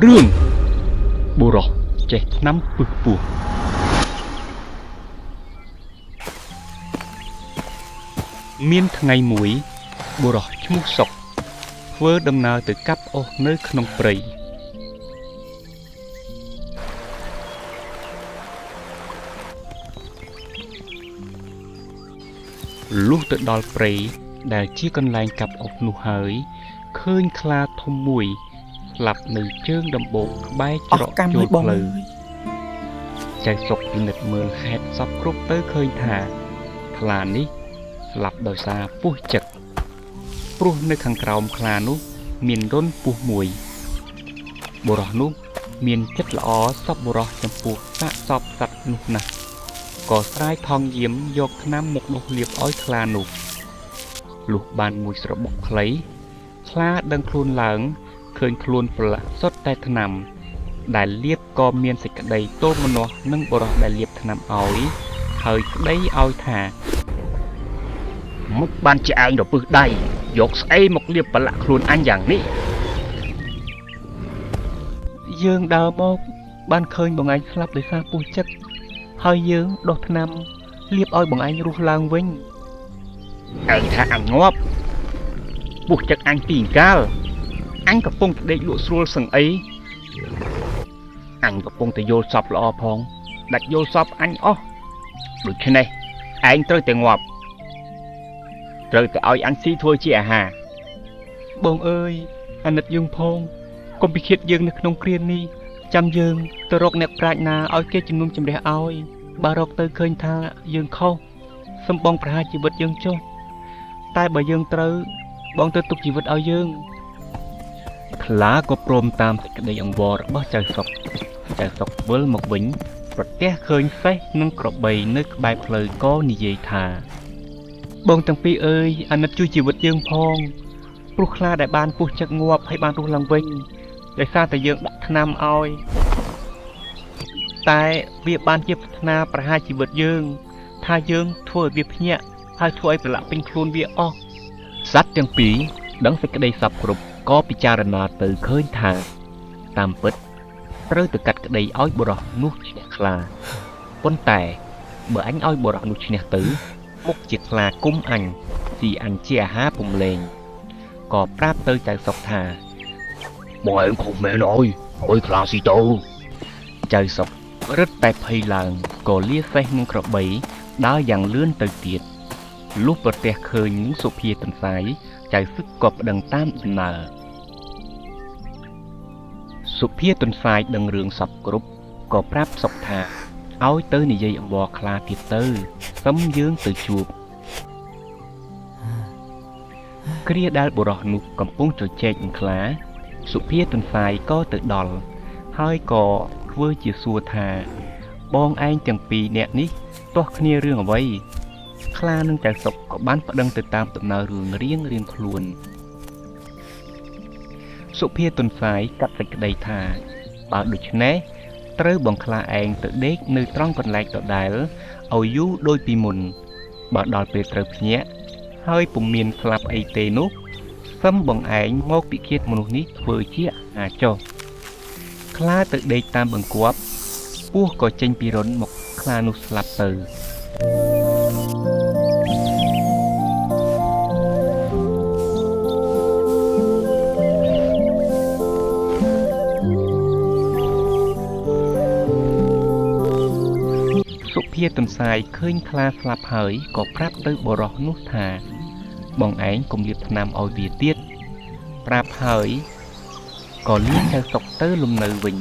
រឿងបុរសចេះថ្នាំពឹសពោះមានថ្ងៃមួយបុរសឈ្មោះសុកធ្វើដំណើរទៅកាប់អុសនៅក្នុងព្រៃលុះទៅដល់ព្រៃដែលជាកន្លែងកាប់អុសនោះហើយឃើញខ្លាធំមួយស្លាប់នៅជើងដំបូកក្បែរច្រកចូលផ្លូវចៅសុកពិនិត្យមើលហេតុសពគ្រប់ទៅឃើញថាខ្លានេះស្លាប់ដោយសារពោះចឹកព្រោះនៅខាងក្រោមខ្លានោះមានរន្ធពោះមួយបុរសនោះមានចិត្តល្អសប្បុរសចំពោះសាកសពសត្វនោះណាស់ក៏ស្រាយថងយាមយកថ្នាំមកដុសលាបឲ្យខ្លានោះលុះបានមួយស្របក់ខ្លីខ្លាដឹងខ្លួនឡើងឃើញខ្លួនប្រឡាក់សុទ្ធតែថ្នាំដែលលាបក៏មានសេចក្តីទោមនស្សនឹងបុរសដែលលាបថ្នាំឲ្យហើយក្តីឲ្យថាមុខបានជាឯងរពឹសដៃយកស្អីមកលាបប្រឡាក់ខ្លួនអញយ៉ាងនេះយើងដើរមកបានឃើញបងឯងស្លាប់ដោយសារពោះចឹកហើយយើងដុសថ្នាំលាបឲ្យបងឯងរស់ឡើងវិញឯងថាអញងាប់ពោះចឹកអញពីកាលអញកំពុងតែដេកលក់ស្រួលសឹងអីអញកំពុងតែយល់សពល្អផងដាច់យល់សពអញអស់ដូច្នេះឯងត្រូវតែងាប់ត្រូវតែឲ្យអញស៊ីធ្វើជាអាហារបងអើយអាណិតយើងផងកុំពិឃាតយើងនៅក្នុងគ្រានេះចាំយើងទៅរកអ្នកប្រាជ្ញណាឲ្យគេជំនុំជម្រះឲ្យបើរកទៅឃើញថាយើងខុសសូមបងប្រហារជីវិតយើងចុះតែបើយើងត្រូវបងទៅទុកជីវិតឲ្យយើងខ្លាក៏ព្រមតាមសេចក្តីអង្វររបស់ចៅសុកវិលមកវិញប្រទះឃើញសេះនិងក្របីនៅក្បែរផ្លូវក៏និយាយថាបងទាំងពីរអើយអាណិតជួយជីវិតយើងផងព្រោះខ្លាដែលបានពោះចឹកងាប់ហើយបានរស់ឡើងវិញដោយសារតែយើងដាក់ថ្នាំឲ្យតែវាបានជាប្រាថ្នាប្រហារជីវិតយើងថាយើងធ្វើឲ្យវាភ្ញាក់ហើយធ្វើឲ្យប្រឡាក់ពេញខ្លួនវាអស់សត្វទាំងពីរដឹងសេចក្តីសពគ្រប់ក៏ពិចារណាទៅឃើញថាតាមពិតត្រូវទៅកាត់ក្តីឲ្យបុរសនោះឈ្នះខ្លាប៉ុន្តែបើអញឲ្យបុរសនោះឈ្នះទៅមុខជាខ្លាគុំអញស៊ីអញជាអាហារពុំលេងក៏ប្រាប់ទៅចៅសុកថាបងឯងខុសមែនអើយឲ្យខ្លាស៊ីទៅចៅសុករឹតតែភ័យឡើងក៏លាសេះនឹងក្របីដើរយ៉ាងលឿនទៅទៀតលុះប្រទះឃើញនឹងសុភាទន្សាយចៅសឹកក៏ប្តឹងតាមដំណើរសុភាទន្សាយដឹងរឿងសពគ្រប់ក៏ប្រាប់សុកថាឲ្យទៅនិយាយអង្វរខ្លាទៀតទៅសឹមយើងទៅជួបគ្រាដែលបុរសនោះកំពុងជជែកនឹងខ្លាសុភាទន្សាយក៏ទៅដល់ហើយក៏ធ្វើជាសួរថាបងឯងទាំងពីរនាក់នេះទាស់គ្នារឿងអ្វីខ្លានិងចៅសុកក៏បានប្តឹងទៅតាមដំណើររឿងរៀងខ្លួនសុភាទន្សាយកាត់សេចក្តីថាបើដូច្នេះត្រូវបងខ្លាឯងទៅដេកនៅត្រង់កន្លែងដដែលឲ្យយូរដូចពីមុនបើដល់ពេលត្រូវភ្ញាក់ហើយពុំមានស្លាប់អីទេនោះសឹមបងឯងមកពិឃាតមនុស្សនេះធ្វើជាអាចុះខ្លាទៅដេកតាមបង្គាប់ពស់ក៏ចេញពីរន្ធមកខ្លានោះស្លាប់ទៅសុភាទន្សាយឃើញខ្លាស្លាប់ហើយក៏ប្រាប់ទៅបុរសនោះថាបងឯងកុំលាបថ្នាំឲ្យវាទៀតប្រាប់ហើយក៏លាចៅសុកទៅលំនៅវិញ